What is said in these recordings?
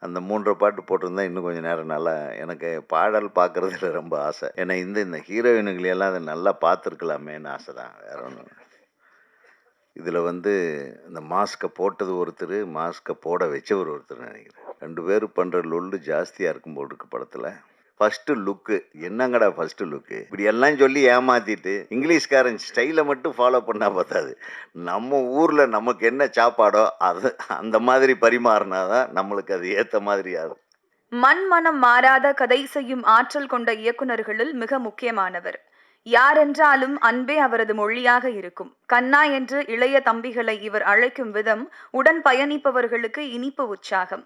அந்த 3 பாட்டு போட்டிருந்தா இன்னும் கொஞ்சம் நேரம் நல்லா எனக்கு பாடல் பார்க்குறதுல ரொம்ப ஆசை. ஏன்னா இந்த ஹீரோயினுங்களெல்லாம் அத நல்லா பார்த்துருக்கலாமேன்னு ஆசை தான். வேற ஒண்ணும் இல்ல. இதில வந்து இந்த மாஸ்க்க போட்டது ஒருத்தரு, மாஸ்க்க போட வச்சவர் ஒருத்தர்ன்னு நெனைக்கிறேன். 2 பேரும் பண்ற லொள்ளு ஜாஸ்தியா இருக்கும் போல இருக்கு படத்துல. ஃபர்ஸ்ட்டு லுக்கு. என்னங்கடா ஃபர்ஸ்ட்டு லுக்கு? இப்படியெல்லாம் சொல்லி ஏமாத்திட்டு, இங்கிலீஷ்காரன் ஸ்டைல மட்டும் ஃபாலோ பண்ணா பத்தாது. நம்ம ஊர்ல நமக்கு என்ன சாப்பாடோ, அந்த மாதிரி பரிமாறுனா தான் நம்மளுக்கு அது ஏத்த மாதிரி ஆகும். மனம் மாறாத கதை செய்யும் ஆற்றல் கொண்ட இயக்குனர்களுள் மிக முக்கியமானவர். யாரென்றாலும் அன்பே அவரது மொழியாக இருக்கும். கண்ணா என்று இளைய தம்பிகளை இவர் அழைக்கும் விதம் உடன் பயணிப்பவர்களுக்கு இனிப்பு உற்சாகம்.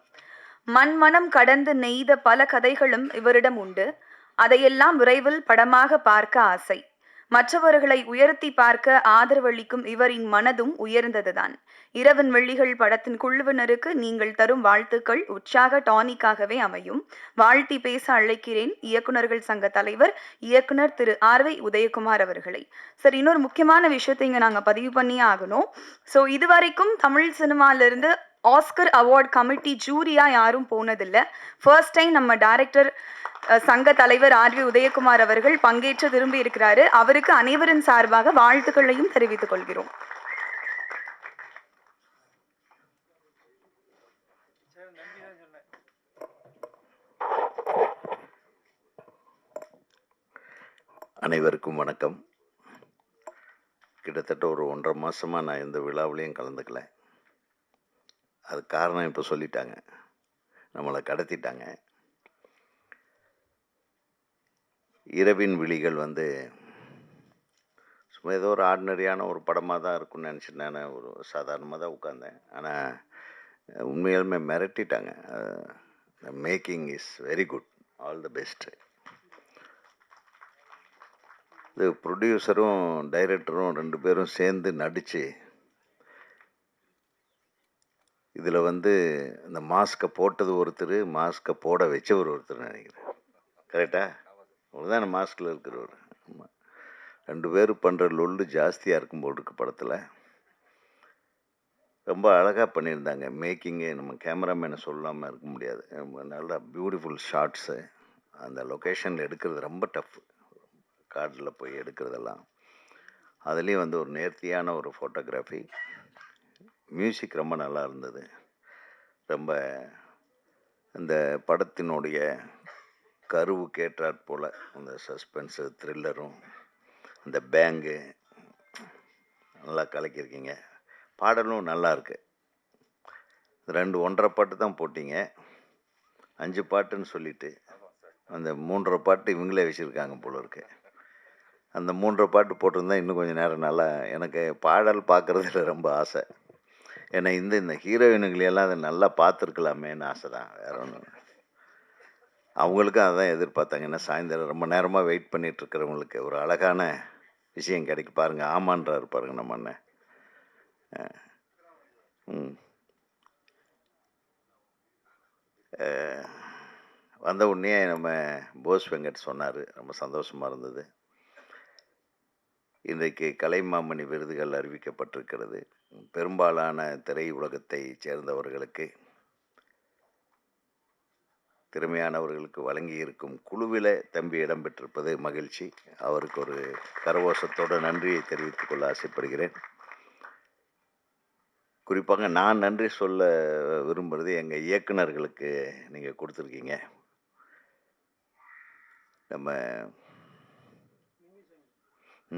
மனம் கடந்து நெய்த பல கதைகளும் இவரிடம் உண்டு. அதையெல்லாம் விரைவில் படமாக பார்க்க ஆசை. மற்றவர்களை உயர்த்தி பார்க்க ஆதரவளிக்கும் இவரின் மனதும் உயர்ந்ததுதான். இரவின் வெள்ளிகள் படத்தின் குழுவினருக்கு நீங்கள் தரும் வாழ்த்துக்கள் உற்சாக டானிக்காகவே அமையும். வாழ்த்தி பேச அழைக்கிறேன் இயக்குனர்கள் சங்க தலைவர் இயக்குனர் திரு ஆர்வை உதயகுமார் அவர்களை. சார், இன்னொரு முக்கியமான விஷயத்தை இங்க நாங்க பதிவு பண்ணியே ஆகணும். ஸோ இதுவரைக்கும் தமிழ் சினிமால இருந்து ஆஸ்கர் அவார்ட் கமிட்டி ஜூரியா யாரும் போனதில்லை. ஃபர்ஸ்ட் டைம் நம்ம டைரக்டர் சங்க தலைவர் ஆர்வி உதயகுமார் அவர்கள் பங்கேற்று திரும்பி இருக்கிறாரு. அவருக்கு அனைவரின் சார்பாக வாழ்த்துக்களையும் தெரிவித்துக் கொள்கிறோம். அனைவருக்கும் வணக்கம். கிட்டத்தட்ட ஒரு 1 1/2 மாசமா நான் எந்த விழாவிலையும் கலந்துக்கல. அதுக்கு காரணம் இப்ப சொல்லிட்டாங்க. நம்மள கடத்திட்டாங்க. இரவின் விழிகள் வந்து சும்மா ஏதோ ஒரு ஆர்டினரியான ஒரு படமா தான் இருக்கும்னு நெனச்சுட்டு நானு ஒரு சாதாரணமா தான் உட்கார்ந்தேன். ஆனா உண்மையாலுமே மிரட்டிட்டாங்க. The making is very good. All the best. இது புரொடியூசரும், டைரக்டரும் 2 பேரும் சேர்ந்து நடிச்சு, இதில வந்து இந்த மாஸ்க்க போட்டது ஒருத்தரு, மாஸ்க்க போட வச்சவர் ஒருத்தர்ன்னு நெனைக்கிறேன். கரெக்ட்டா? அவர் தான மாஸ்க்ல இருக்கிறவரு. ஆமா. 2 பேரும் பண்ற லொள்ளு ஜாஸ்தியா இருக்கும் போல இருக்கு படத்துல. ரொம்ப அழகா பண்ணியிருந்தாங்க. மேக்கிங்கே நம்ம கேமராமேன சொல்லாம இருக்க முடியாது. ரொம்ப நல்லா பியூட்டிஃபுல் ஷாட்ஸு. அந்த லொகேஷன்ல எடுக்கிறது ரொம்ப டஃப். காடுல போய் எடுக்கிறதெல்லாம். அதுலயும் வந்து ஒரு நேர்த்தியான ஒரு ஃபோட்டோகிராஃபி. மியூசிக் ரொம்ப நல்லா இருந்தது. ரொம்ப அந்த படத்தினுடைய கருவுக்கு ஏற்றாற்போல அந்த சஸ்பென்ஸு, த்ரில்லரும், அந்த பேங்கு நல்லா கலக்கியிருக்கீங்க. பாடலும் நல்லா இருக்கு. 2 1 1/2 பாட்டு தான் போட்டீங்க. 5 பாட்டுன்னு சொல்லிட்டு, அந்த 3 1/2 பாட்டு இவங்களே வச்சிருக்காங்க போல இருக்கு. அந்த 3 1/2 பாட்டு போட்டிருந்தா இன்னும் கொஞ்சம் நேரம் நல்லா எனக்கு பாடல் பார்க்குறதுல ரொம்ப ஆசை. ஏன்னா இந்த ஹீரோயினுங்களெல்லாம் அத நல்லா பார்த்துருக்கலாமேன்னு ஆசை தான். வேற ஒண்ணும் இல்ல. அவங்களுக்கும் அதான் எதிர்பார்த்தாங்க. ஏன்னா சாயந்தரம் ரொம்ப நேரமா வெயிட் பண்ணிட்டு இருக்கிறவங்களுக்கு ஒரு அழகான விஷயம் கிடைக்கு பாருங்க. ஆமான்றாரு பாருங்க நம்ம அண்ணன். ம். அ வந்த உடனே நம்ம போஸ் வெங்கட் சொன்னாரு. ரொம்ப சந்தோஷமா இருந்தது. இன்றைக்கு கலைமாமணி விருதுகள் அறிவிக்கப்பட்டிருக்கிறது. பெரும்பாலான திரையுலகத்தைச் சேர்ந்தவர்களுக்கு, திறமையானவர்களுக்கு வழங்கியிருக்கும் குழுவில தம்பி இடம்பெற்றிருப்பது மகிழ்ச்சி. அவருக்கு ஒரு கரகோஷத்தோட நன்றியை தெரிவித்துக் கொள்ள ஆசைப்படுகிறேன். குறிப்பாக நான் நன்றி சொல்ல விரும்புறது எங்க இயக்குனர்களுக்கு நீங்க குடுத்துருக்கீங்க. நம்ம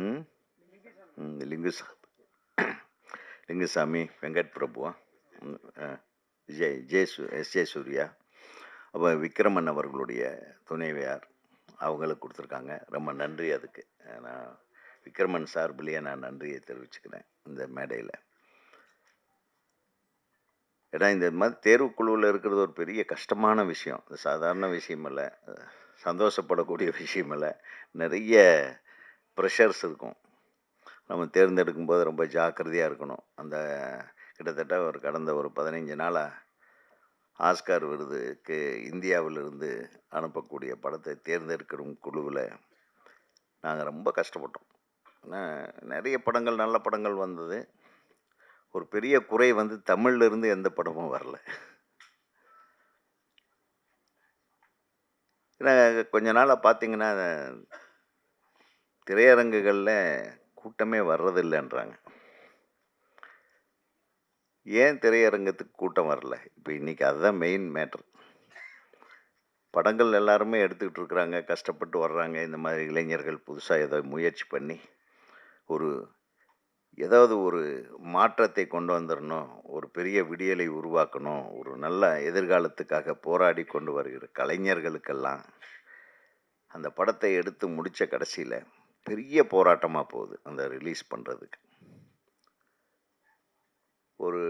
ம். ம். லிங்குசாமி, வெங்கட் பிரபு, ம் அ எஸ்.ஜே. சூர்யா, அப்புறம் விக்ரமன் அவர்களுடைய துணைவியார் அவங்களுக்கு குடுத்துருக்காங்க. ரொம்ப நன்றி அதுக்கு. நான் விக்ரமன் சார்பிலேயே நான் நன்றியை தெரிவிச்சுக்கிறேன் இந்த மேடையில. ஏன்னா இந்த மாதிரி தேர்வுக்குழுவுல இருக்கிறது ஒரு பெரிய கஷ்டமான விஷயம். அது சாதாரண விஷயம் இல்ல. சந்தோஷப்படக்கூடிய விஷயம் இல்ல. நிறைய ப்ரெஷர்ஸ் இருக்கும். நம்ம தேர்ந்தெடுக்கும்போது ரொம்ப ஜாக்கிரதையா இருக்கணும். அந்த கிட்டத்தட்ட கடந்த ஒரு 15 நாளா ஆஸ்கார் விருதுக்கு இந்தியாவிலிருந்து அனுப்பக்கூடிய படத்தை தேர்ந்தெடுக்கும் குழுவுல நாங்க ரொம்ப கஷ்டப்பட்டோம். ஏன்னா நெறைய படங்கள், நல்ல படங்கள் வந்தது. ஒரு பெரிய குறை வந்து தமிழ்ல இருந்து எந்த படமும் வரல. ஏன்னா கொஞ்ச நாளாக பார்த்தீங்கன்னா திரையரங்குகளில் கூட்டமே வர்றதில்லைன்றாங்க. ஏன் திரையரங்கத்துக்கு கூட்டம் வரல? இப்போ இன்றைக்கி அதுதான் மெயின் மேட்ரு. படங்கள் எல்லாருமே எடுத்துக்கிட்டு இருக்கிறாங்க, கஷ்டப்பட்டு வர்றாங்க. இந்த மாதிரி இளைஞர்கள் புதுசாக ஏதோ முயற்சி பண்ணி ஒரு ஏதாவது ஒரு மாற்றத்தை கொண்டு வந்துடணும், ஒரு பெரிய விடியலை உருவாக்கணும், ஒரு நல்ல எதிர்காலத்துக்காக போராடி கொண்டு வருகிற கலைஞர்களுக்கெல்லாம் அந்த படத்தை எடுத்து முடித்த கடைசியில் பெரிய போராட்டமாக போகுது அந்த ரிலீஸ் பண்ணுறதுக்கு. ஒரு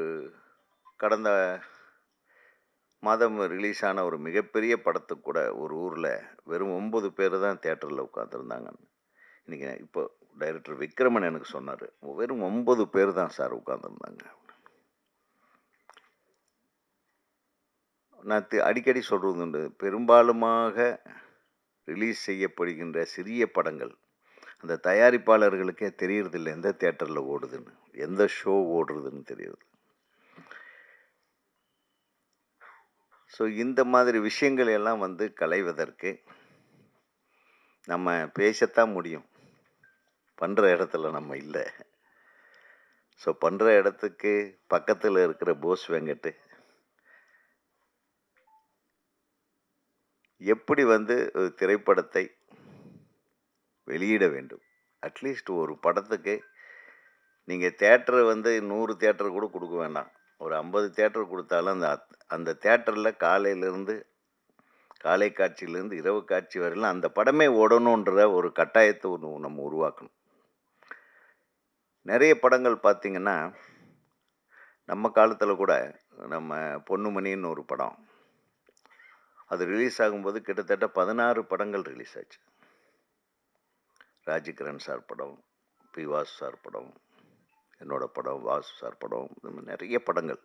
கடந்த மாதம் ரிலீஸ் ஆன ஒரு மிகப்பெரிய படத்துக்கு கூட ஒரு ஊரில் வெறும் 9 பேர் தான் தேட்டரில் உட்காந்துருந்தாங்க. இன்றைக்கி இப்போ டைரக்டர் விக்ரமன் எனக்கு சொன்னார், வெறும் 9 பேர் தான் சார் உட்காந்துருந்தாங்க. நான் அடிக்கடி சொல்கிறது உண்டு, பெரும்பாலுமாக ரிலீஸ் செய்யப்படுகின்ற சிறிய படங்கள் அந்த தயாரிப்பாளர்களுக்கே தெரியறதில்லை எந்த தேட்டரில் ஓடுதுன்னு, எந்த ஷோ ஓடுறதுன்னு தெரியுது. ஸோ இந்த மாதிரி விஷயங்கள் எல்லாம் களைவதற்கு நம்ம பேசத்தான் முடியும், பண்ணுற இடத்துல நம்ம இல்லை. ஸோ பண்ணுற இடத்துக்கு பக்கத்தில் இருக்கிற போஸ் வெங்கட் எப்படி ஒரு திரைப்படத்தை வெளியிட வேண்டும். அட்லீஸ்ட் ஒரு படத்துக்கு நீங்கள் தேட்டரு 100 தேட்டர் கூட கொடுக்க வேண்டாம், ஒரு 50 தேட்டர் கொடுத்தாலும் அந்த தேட்டரில் காலை காட்சியிலேருந்து இரவு காட்சி வரையிலும் அந்த படமே ஓடணுன்ற ஒரு கட்டாயத்தை நம்ம உருவாக்கணும். நிறைய படங்கள் பார்த்திங்கன்னா, நம்ம காலத்தில் கூட நம்ம பொன்னுமணின்னு ஒரு படம், அது ரிலீஸ் ஆகும்போது கிட்டத்தட்ட 16 படங்கள் ரிலீஸ் ஆச்சு. ராஜ்கிரண் சார் படம், பி வாசு சார் படம், என்னோட படம், வாசு சார் படம், இந்த மாதிரி நிறைய படங்கள்.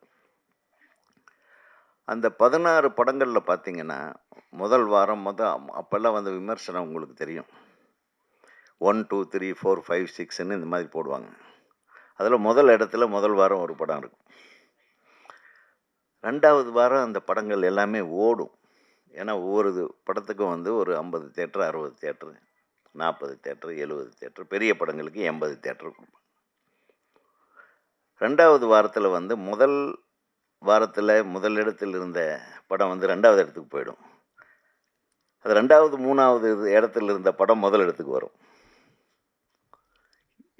அந்த 16 படங்களில் பார்த்தீங்கன்னா, முதல் வாரம் அப்போல்லாம் விமர்சனம் உங்களுக்கு தெரியும், 1, 2, 3, 4, 5, 6ன்னு இந்த மாதிரி போடுவாங்க. அதில் முதல் இடத்துல முதல் வாரம் ஒரு படம் இருக்கும். 2வது வாரம் அந்த படங்கள் எல்லாமே ஓடும். ஏன்னா ஒவ்வொரு படத்துக்கும் ஒரு 50 தேட்டர், 60 தேட்டர், 40 தேட்டர், 70 தேட்டர், பெரிய படங்களுக்கு 80 தேட்டர் கொடுப்பாங்க. 2வது வாரத்தில் முதல் வாரத்தில் முதல் இடத்தில் இருந்த படம் 2வது இடத்துக்கு போயிடும். அது 2வது 3வது இடத்துல இருந்த படம் முதல் இடத்துக்கு வரும்.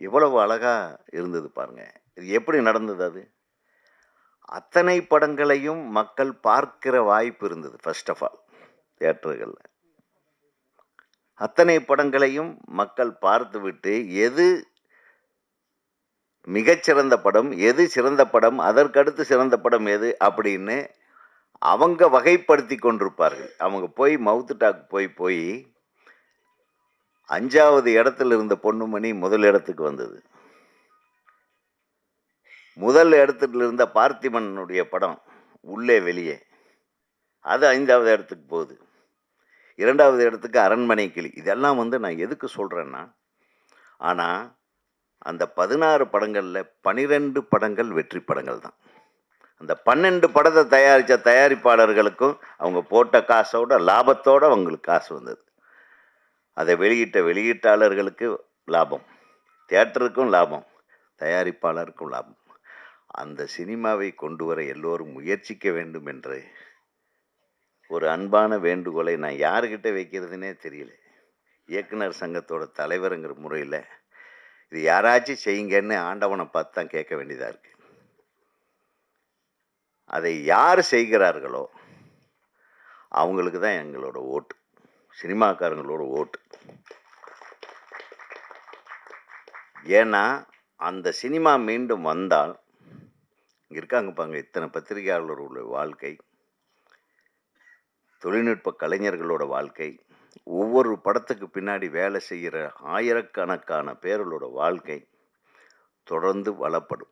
எவ்வளவு அழகா இருந்தது பாருங்க. இது எப்படி நடந்தது? அது அத்தனை படங்களையும் மக்கள் பார்க்கிற வாய்ப்பு இருந்தது. ஃபர்ஸ்ட் ஆஃப் ஆல் தியேட்டர்களில் அத்தனை படங்களையும் மக்கள் பார்த்துவிட்டு எது மிகச்சிறந்த படம், எது சிறந்த படம், அதற்கடுத்து சிறந்த படம் எது அப்படின்னு அவங்க வகைப்படுத்தி கொண்டிருப்பார்கள். அவங்க போய் மவுத் டாக் போய் 5வது இடத்துல இருந்த பொன்னுமணி முதல் இடத்துக்கு வந்தது. முதல் இடத்துல இருந்த பார்த்திபனுடைய படம் உள்ளே வெளியே, அது 5வது இடத்துக்கு போகுது. 2வது இடத்துக்கு அரண்மனை கிளி. இதெல்லாம் நான் எதுக்கு சொல்கிறேன்னா, ஆனால் அந்த 16 படங்களில் 12 படங்கள் வெற்றி படங்கள் தான். அந்த 12 படத்தை தயாரித்த தயாரிப்பாளர்களுக்கும் அவங்க போட்ட காசோட லாபத்தோடு அவங்களுக்கு காசு வந்தது. அதை வெளியிட்ட வெளியீட்டாளர்களுக்கு லாபம், தியேட்டருக்கும் லாபம், தயாரிப்பாளருக்கும் லாபம். அந்த சினிமாவை கொண்டு வர எல்லோரும் முயற்சிக்க வேண்டும் என்று ஒரு அன்பான வேண்டுகோளை நான் யாருக்கிட்ட வைக்கிறதுனே தெரியல. இயக்குனர் சங்கத்தோட தலைவருங்கிற முறையில் இது யாராச்சும் செய்யுங்கன்னு ஆண்டவனை பார்த்து தான் கேட்க வேண்டியதாக இருக்குது. அதை யார் செய்கிறார்களோ அவங்களுக்கு தான் எங்களோட ஓட்டு, சினிமாக்காரங்களோட ஓட்டு. ஏன்னா அந்த சினிமா மீண்டும் வந்தால், இங்கே இருக்காங்க பாங்க இத்தனை பத்திரிகையாளர்களோட வாழ்க்கை, தொழில்நுட்ப கலைஞர்களோட வாழ்க்கை, ஒவ்வொரு படத்துக்கு பின்னாடி வேலை செய்கிற ஆயிரக்கணக்கான பேர்களோட வாழ்க்கை தொடர்ந்து பலப்படும்.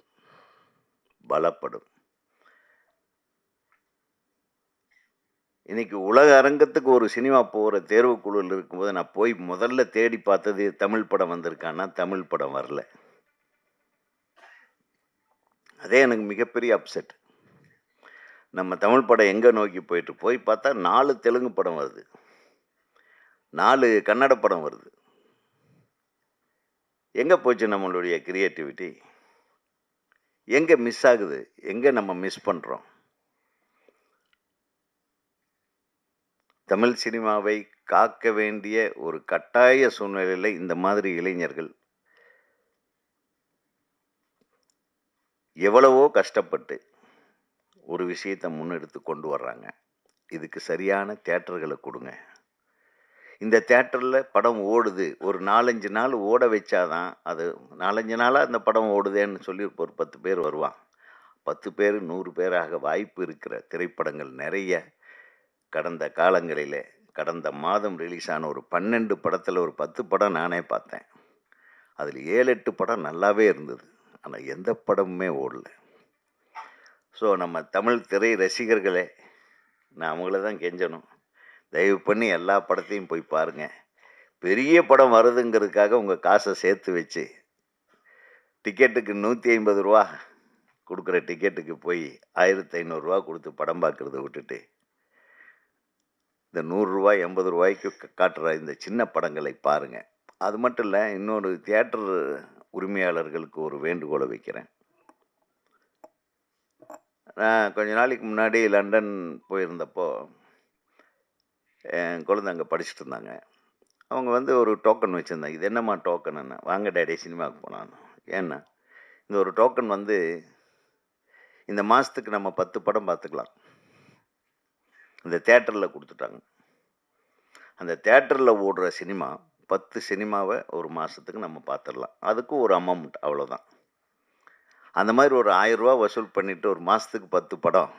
இன்னைக்கு உலக அரங்கத்துக்கு ஒரு சினிமா போகிற தேர்வுக்குழுவில் இருக்கும்போது நான் போய் முதல்ல தேடி பார்த்தது தமிழ் படம் வந்திருக்கான்னா தமிழ் படம் வரல. அதே எனக்கு மிகப்பெரிய அப்செட். நம்ம தமிழ் படம் எங்கே நோக்கி போயிட்டு போய் பார்த்தா 4 தெலுங்கு படம் வருது. 4 கன்னட படம் வருது. எங்க போச்சு நம்மளுடைய கிரியேட்டிவிட்டி? எங்க மிஸ் ஆகுது? எங்க நம்ம மிஸ் பண்றோம்? தமிழ் சினிமாவை காக்க வேண்டிய ஒரு கட்டாய சூழ்நிலையில இந்த மாதிரி இளைஞர்கள் எவ்வளவோ கஷ்டப்பட்டு ஒரு விஷயத்தை முன்னெடுத்து கொண்டு வர்றாங்க. இதுக்கு சரியான தியேட்டர்களை கொடுங்க. இந்த தியேட்டரில் படம் ஓடுது, ஒரு 4-5 நாள் ஓட வச்சாதான் அது 4-5 நாளாக அந்த படம் ஓடுதேன்னு சொல்லி ஒரு 10 பேர் வருவான். 10 பேர் 100 பேராக வாய்ப்பு இருக்கிற திரைப்படங்கள் நிறைய கடந்த காலங்களிலே, கடந்த மாதம் ரிலீஸ் ஆன ஒரு 12 படத்தில் ஒரு 10 படம் நானே பார்த்தேன். அதில் 7-8 படம் நல்லாவே இருந்தது. ஆனால் எந்த படமுமே ஓடல. ஸோ நம்ம தமிழ் திரை ரசிகர்களே, நான் அவங்கள தான் கெஞ்சணும். தயவு பண்ணி எல்லா படத்தையும் போய் பாருங்கள். பெரிய படம் வருதுங்கிறதுக்காக உங்கள் காசை சேர்த்து வச்சு டிக்கெட்டுக்கு 150 ரூபா கொடுக்குற டிக்கெட்டுக்கு போய் 1500 ரூபா கொடுத்து படம் பார்க்குறத விட்டுட்டு இந்த 100 ரூபாய் 80 ரூபாய்க்கு காட்டுற இந்த சின்ன படங்களை பாருங்கள். அது மட்டும் இல்லை, இன்னொரு தியேட்டர் உரிமையாளர்களுக்கு ஒரு வேண்டுகோளை வைக்கிறேன். நான் கொஞ்ச நாளைக்கு முன்னாடி லண்டன் போயிருந்தப்போ என் குழந்தை அங்கே படிச்சுட்டு இருந்தாங்க. அவங்க வந்து ஒரு டோக்கன் வச்சுருந்தாங்க. இது என்னம்மா டோக்கனுன்னு? வாங்க டேடி சினிமாவுக்கு போனான்னு. ஏன்னா இந்த ஒரு டோக்கன் வந்து இந்த மாதத்துக்கு நம்ம 10 படம் பார்த்துக்கலாம். இந்த தேட்டரில் கொடுத்துட்டாங்க. அந்த தேட்டரில் ஓடுற சினிமா 10 சினிமாவை ஒரு மாதத்துக்கு நம்ம பார்த்துடலாம். அதுக்கும் ஒரு அமௌண்ட், அவ்வளோதான். அந்த மாதிரி ஒரு 1000 ரூபா வசூல் பண்ணிவிட்டு ஒரு மாதத்துக்கு 10 படம்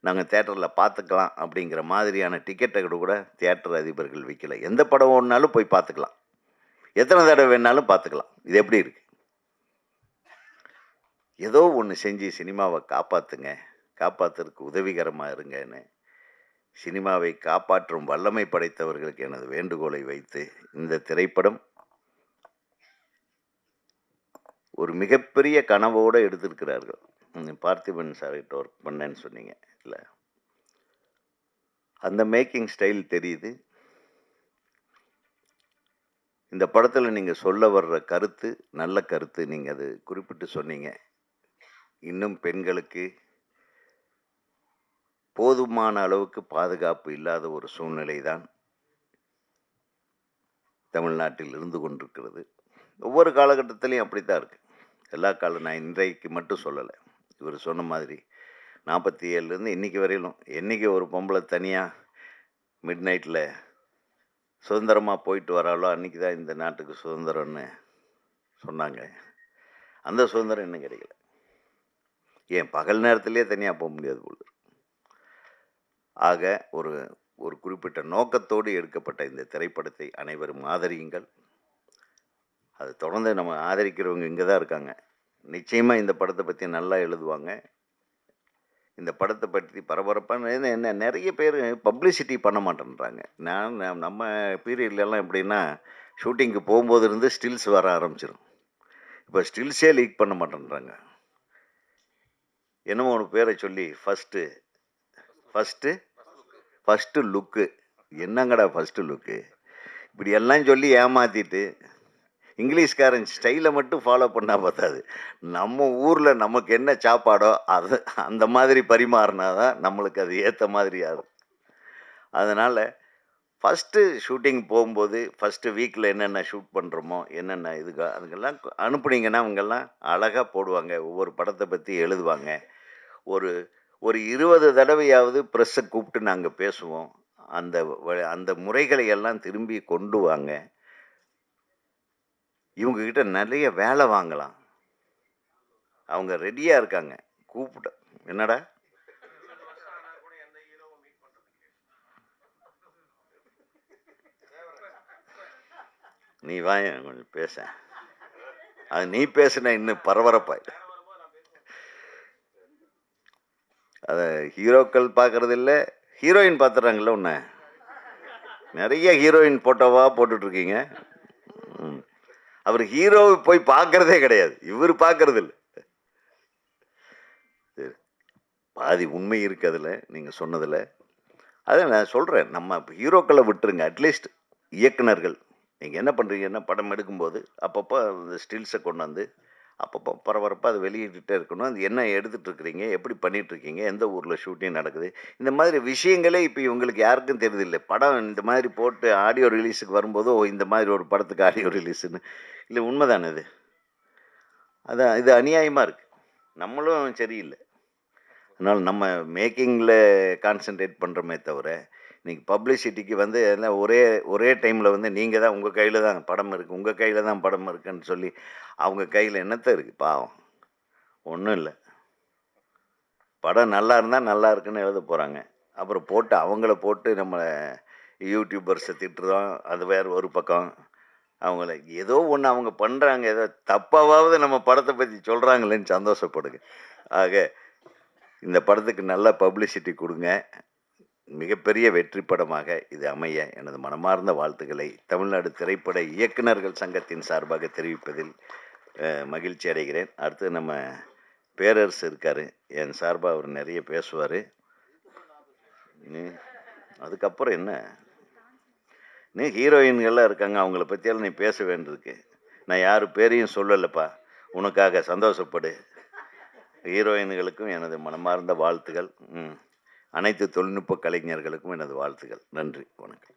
நாங்கள் தேட்டரில் பார்த்துக்கலாம் அப்படிங்கிற மாதிரியான டிக்கெட்டை கூட தியேட்டர் அதிபர்கள் விற்கல. எந்த படம் ஓடினாலும் போய் பார்த்துக்கலாம், எத்தனை தடவை வேணாலும் பார்த்துக்கலாம். இது எப்படி இருக்கு? ஏதோ ஒன்று செஞ்சு சினிமாவை காப்பாற்றுங்க, காப்பாற்றுறதுக்கு உதவிகரமாக இருங்கன்னு சினிமாவை காப்பாற்றும் வல்லமை படைத்தவர்களுக்கு எனது வேண்டுகோளை வைத்து, இந்த திரைப்படம் ஒரு மிகப்பெரிய கனவோடு எடுத்திருக்கிறார்கள். பார்த்திபன் சார்கிட்ட ஒர்க் பண்ணேன்னு சொன்னீங்க இல்லை? அந்த மேக்கிங் ஸ்டைல் தெரியுது. இந்த படத்தில் நீங்கள் சொல்ல வர்ற கருத்து நல்ல கருத்து. நீங்கள் அது குறிப்பிட்டு சொன்னீங்க. இன்னும் பெண்களுக்கு போதுமான அளவுக்கு பாதுகாப்பு இல்லாத ஒரு சூழ்நிலை தான் தமிழ்நாட்டில் இருந்து கொண்டிருக்கிறது. ஒவ்வொரு காலகட்டத்திலையும் அப்படித்தான் இருக்குது. எல்லா காலம், நான் இன்றைக்கு மட்டும் சொல்லலை. இவர் சொன்ன மாதிரி 47லேருந்து இன்றைக்கி வரையிலும் என்றைக்கு ஒரு பொம்பளை தனியாக மிட் நைட்டில் சுதந்திரமாக போயிட்டு வராளோ அன்றைக்கி தான் இந்த நாட்டுக்கு சுதந்திரம்னு சொன்னாங்க. அந்த சுதந்திரம் இன்னும் கிடைக்கல. ஏன் பகல் நேரத்திலே தனியாக போக முடியாது போல. ஆக ஒரு ஒரு குறிப்பிட்ட நோக்கத்தோடு எடுக்கப்பட்ட இந்த திரைப்படத்தை அனைவரும் ஆதரியுங்கள். அது தொடர்ந்து நம்ம ஆதரிக்கிறவங்க இங்கே தான் இருக்காங்க. நிச்சயமாக இந்த படத்தை பற்றி நல்லா எழுதுவாங்க. இந்த படத்தை பற்றி பரபரப்பான என்ன நிறைய பேர் பப்ளிசிட்டி பண்ண மாட்டேன்றாங்க. நம்ம பீரியட்லலாம் எப்படின்னா, ஷூட்டிங்க்கு போகும்போது இருந்து ஸ்டில்ஸ் வர ஆரம்பிச்சிடும். இப்போ ஸ்டில்ஸே லீக் பண்ண மாட்டேன்றாங்க. என்னமோ ஒரு பேரை சொல்லி ஃபஸ்ட்டு லுக்கு. என்னங்கடா ஃபஸ்ட்டு லுக்கு? இப்படி எல்லாம் சொல்லி ஏமாற்றிட்டு இங்கிலீஷ்காரன் ஸ்டைலை மட்டும் ஃபாலோ பண்ணால் பார்த்தாது. நம்ம ஊரில் நமக்கு என்ன சாப்பாடோ அது அந்த மாதிரி பரிமாறினா தான் நம்மளுக்கு அது ஏற்ற மாதிரி ஆகும். அதனால் ஃபஸ்ட்டு ஷூட்டிங் போகும்போது ஃபஸ்ட்டு வீக்கில் என்னென்ன ஷூட் பண்ணுறோமோ, என்னென்ன அதுக்கெல்லாம் அனுப்புனீங்கன்னா அவங்கெல்லாம் அழகாக போடுவாங்க. ஒவ்வொரு படத்தை பற்றி எழுதுவாங்க. ஒரு 20 தடவையாவது ப்ரெஸ்ஸை கூப்பிட்டு நாங்கள் பேசுவோம். அந்த முறைகளை எல்லாம் திரும்பி கொண்டு வாங்க. இவங்ககிட்ட நிறைய வேலை வாங்கலாம். அவங்க ரெடியாக இருக்காங்க. கூப்பிட்ட என்னடா நீ வாய கொஞ்சம் பேச. அது நீ பேசுன இன்னும் பரபரப்பாய். அதை ஹீரோக்கள் பார்க்கறது இல்லை, ஹீரோயின் பார்த்துறாங்கல்ல. ஒன்று நிறைய ஹீரோயின் போட்டோவா போட்டுட்ருக்கீங்க. அவர் ஹீரோவை போய் பார்க்கறதே கிடையாது, இவர் பார்க்கறது இல்லை. சரி, பாதி உண்மை இருக்குது அதில், நீங்கள் சொன்னதில். அதை நான் சொல்கிறேன். நம்ம ஹீரோக்களை விட்டுருங்க. அட்லீஸ்ட் இயக்குனர்கள் நீங்கள் என்ன பண்ணுறீங்கன்னா, படம் எடுக்கும்போது அப்பப்போ அந்த ஸ்டில்ஸை கொண்டு வந்து அப்பப்போ பரபரப்பாக அதை வெளியிட்டுட்டே இருக்கணும். அது என்ன எடுத்துட்ருக்கிறீங்க, எப்படி பண்ணிகிட்ருக்கீங்க, எந்த ஊரில் ஷூட்டிங் நடக்குது, இந்த மாதிரி விஷயங்களே இப்போ இவங்களுக்கு யாருக்கும் தெரியுதில்ல. படம் இந்த மாதிரி போட்டு ஆடியோ ரிலீஸுக்கு வரும்போது, ஓ இந்த மாதிரி ஒரு படத்துக்கு ஆடியோ ரிலீஸுன்னு. இல்லை உண்மைதானே இது? அதான் இது அநியாயமாக இருக்குது. நம்மளும் சரியில்லை. அதனால் நம்ம மேக்கிங்கில் கான்சன்ட்ரேட் பண்ணுறோமே தவிர, இன்னைக்கு பப்ளிசிட்டிக்கு வந்து எல்லாம் ஒரே ஒரே டைமில் வந்து நீங்கள் தான் உங்கள் கையில் தான் படம் இருக்குது, உங்கள் கையில் தான் படம் இருக்குன்னு சொல்லி அவங்க கையில் என்னத்த இருக்குது பாவம்? ஒன்றும் இல்லை. படம் நல்லா இருந்தால் நல்லா இருக்குன்னு எழுத போகிறாங்க. அப்புறம் போட்டு அவங்கள போட்டு நம்ம யூடியூபர்ஸை திட்டுறோம். அது வேறு ஒரு பக்கம். அவங்கள ஏதோ ஒன்று அவங்க பண்ணுறாங்க, ஏதோ தப்பாவது நம்ம படத்தை பற்றி சொல்கிறாங்களேன்னு சந்தோஷப்படுங்க. ஆக இந்த படத்துக்கு நல்ல பப்ளிசிட்டி கொடுங்க. மிகப்பெரிய வெற்றி படமாக இது அமைய எனது மனமார்ந்த வாழ்த்துக்களை தமிழ்நாடு திரைப்பட இயக்குனர்கள் சங்கத்தின் சார்பாக தெரிவிப்பதில் மகிழ்ச்சி அடைகிறேன். அடுத்து நம்ம பேரரசு இருக்கார், என் சார்பாக அவர் நிறைய பேசுவார். அதுக்கப்புறம் என்ன, நீ ஹீரோயின்கள்லாம் இருக்காங்க, அவங்கள பற்றியெல்லாம் நீ பேச வேண்டியிருக்கு. நான் யார் பேரையும் சொல்லலைப்பா, உனக்காக சந்தோஷப்படு. ஹீரோயின்களுக்கும் எனது மனமார்ந்த வாழ்த்துகள். அனைத்து தொழில்நுட்ப கலைஞர்களுக்கும் எனது வாழ்த்துக்கள். நன்றி, வணக்கம்.